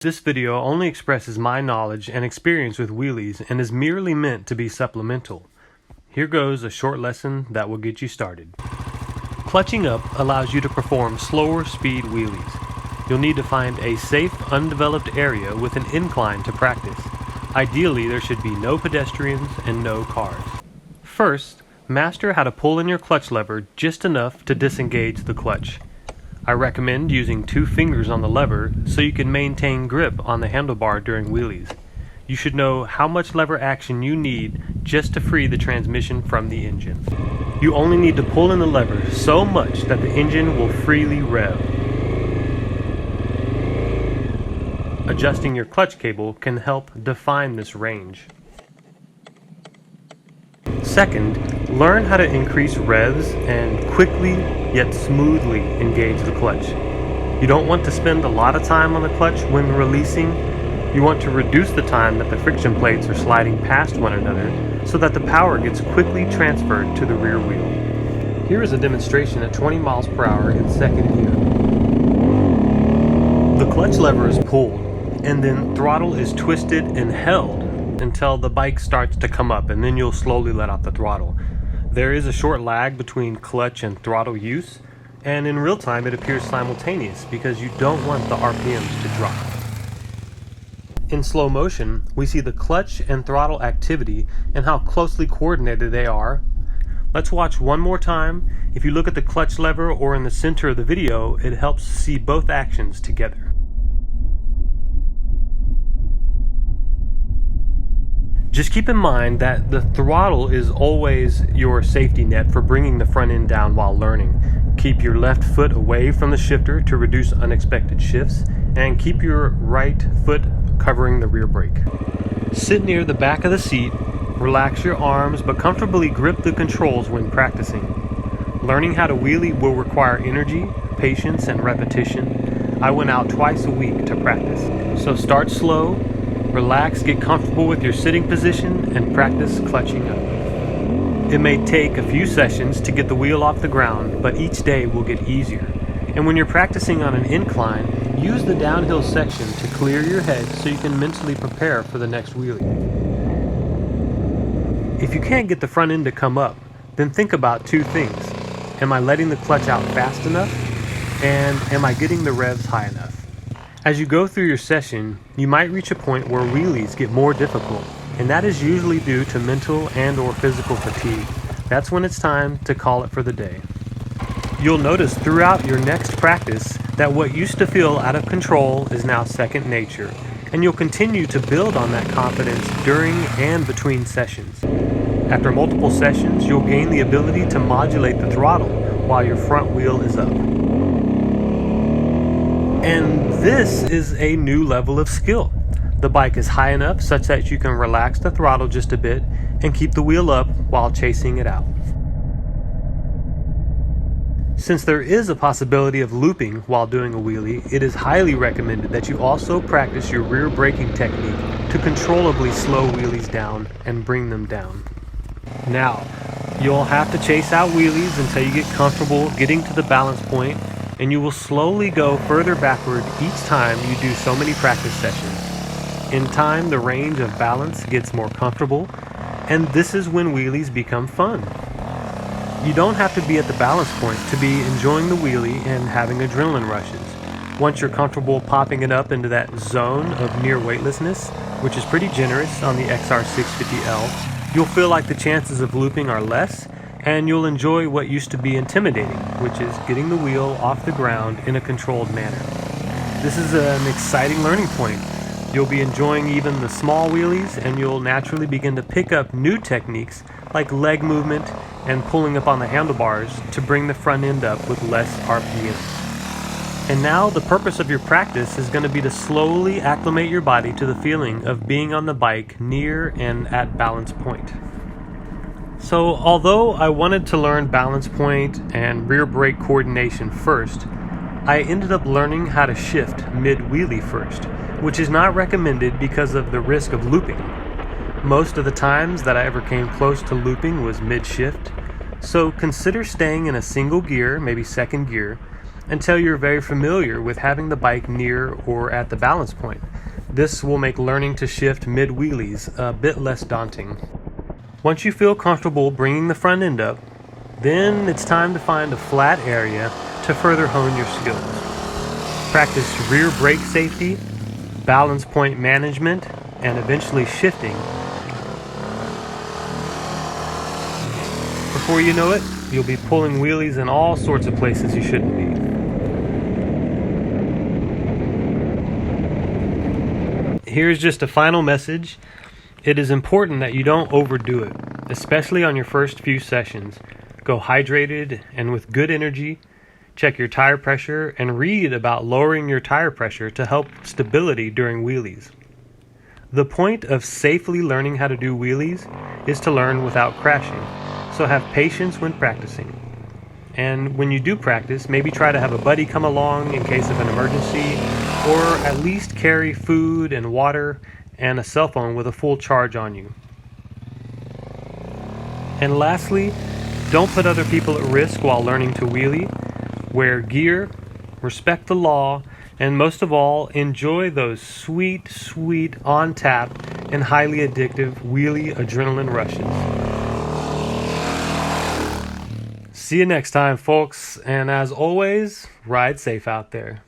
This video only expresses my knowledge and experience with wheelies and is merely meant to be supplemental. Here goes a short lesson that will get you started. Clutching up allows you to perform slower speed wheelies. You'll need to find a safe, undeveloped area with an incline to practice. Ideally, there should be no pedestrians and no cars. First, master how to pull in your clutch lever just enough to disengage the clutch. I recommend using 2 fingers on the lever so you can maintain grip on the handlebar during wheelies. You should know how much lever action you need just to free the transmission from the engine. You only need to pull in the lever so much that the engine will freely rev. Adjusting your clutch cable can help define this range. Second, learn how to increase revs and quickly yet smoothly engage the clutch. You don't want to spend a lot of time on the clutch when releasing. You want to reduce the time that the friction plates are sliding past one another so that the power gets quickly transferred to the rear wheel. Here is a demonstration at 20 miles per hour in second gear. The clutch lever is pulled and then throttle is twisted and held until the bike starts to come up, and then you'll slowly let off the throttle. There is a short lag between clutch and throttle use, and in real time it appears simultaneous because you don't want the RPMs to drop. In slow motion, we see the clutch and throttle activity and how closely coordinated they are. Let's watch one more time. If you look at the clutch lever or in the center of the video, it helps see both actions together. Just keep in mind that the throttle is always your safety net for bringing the front end down while learning. Keep your left foot away from the shifter to reduce unexpected shifts, and keep your right foot covering the rear brake. Sit near the back of the seat, relax your arms, but comfortably grip the controls when practicing. Learning how to wheelie will require energy, patience, and repetition. I went out twice a week to practice. So start slow, relax, get comfortable with your sitting position, and practice clutching up. It may take a few sessions to get the wheel off the ground, but each day will get easier. And when you're practicing on an incline, use the downhill section to clear your head so you can mentally prepare for the next wheelie. If you can't get the front end to come up, then think about 2 things. Am I letting the clutch out fast enough? And am I getting the revs high enough? As you go through your session, you might reach a point where wheelies get more difficult, and that is usually due to mental and/or physical fatigue. That's when it's time to call it for the day. You'll notice throughout your next practice that what used to feel out of control is now second nature, and you'll continue to build on that confidence during and between sessions. After multiple sessions, you'll gain the ability to modulate the throttle while your front wheel is up. And this is a new level of skill. The bike is high enough such that you can relax the throttle just a bit and keep the wheel up while chasing it out. Since there is a possibility of looping while doing a wheelie, it is highly recommended that you also practice your rear braking technique to controllably slow wheelies down and bring them down. Now, you'll have to chase out wheelies until you get comfortable getting to the balance point, and you will slowly go further backward each time you do so many practice sessions. In time, the range of balance gets more comfortable, and this is when wheelies become fun. You don't have to be at the balance point to be enjoying the wheelie and having adrenaline rushes. Once you're comfortable popping it up into that zone of near weightlessness, which is pretty generous on the XR650L, you'll feel like the chances of looping are less, and you'll enjoy what used to be intimidating, which is getting the wheel off the ground in a controlled manner. This is an exciting learning point. You'll be enjoying even the small wheelies, and you'll naturally begin to pick up new techniques like leg movement and pulling up on the handlebars to bring the front end up with less RPM. And now the purpose of your practice is going to be to slowly acclimate your body to the feeling of being on the bike near and at balance point. So although I wanted to learn balance point and rear brake coordination first, I ended up learning how to shift mid-wheelie first, which is not recommended because of the risk of looping. Most of the times that I ever came close to looping was mid-shift, so consider staying in a single gear, maybe second gear, until you're very familiar with having the bike near or at the balance point. This will make learning to shift mid-wheelies a bit less daunting. Once you feel comfortable bringing the front end up, then it's time to find a flat area to further hone your skills. Practice rear brake safety, balance point management, and eventually shifting. Before you know it, you'll be pulling wheelies in all sorts of places you shouldn't be. Here's just a final message. It is important that you don't overdo it, especially on your first few sessions. Go hydrated and with good energy. Check your tire pressure and read about lowering your tire pressure to help stability during wheelies. The point of safely learning how to do wheelies is to learn without crashing, so have patience when practicing. And when you do practice, maybe try to have a buddy come along in case of an emergency, or at least carry food and water and a cell phone with a full charge on you. And lastly, don't put other people at risk while learning to wheelie. Wear gear, respect the law, and most of all, enjoy those sweet, on tap and highly addictive wheelie adrenaline rushes. See you next time, folks, and as always, ride safe out there.